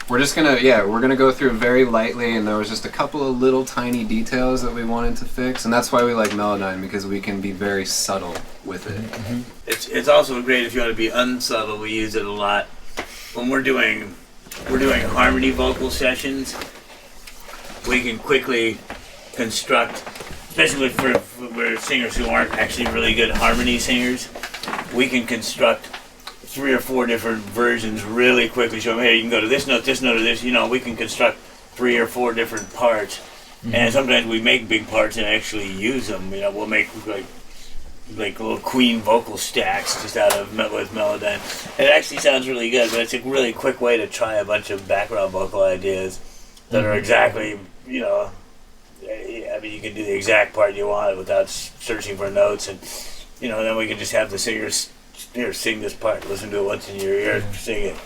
We're just we're gonna go through it very lightly, and there was just a couple of little tiny details that we wanted to fix, and that's why we like Melodyne, because we can be very subtle with it. Mm-hmm. It's also great if you want to be unsubtle. We use it a lot when we're doing harmony vocal sessions. We can quickly construct, especially for singers who aren't actually really good harmony singers, we can construct 3 or 4 different versions really quickly. Show them, hey, you can go to this note, or this. We can construct 3 or 4 different parts. Mm-hmm. And sometimes we make big parts and actually use them. We'll make like little Queen vocal stacks just out of with Melodyne. It actually sounds really good, but it's a really quick way to try a bunch of background vocal ideas that are exactly, I mean, you can do the exact part you want without searching for notes, and then we can just have the singers here sing this part. Listen to it once in your ear, sing it.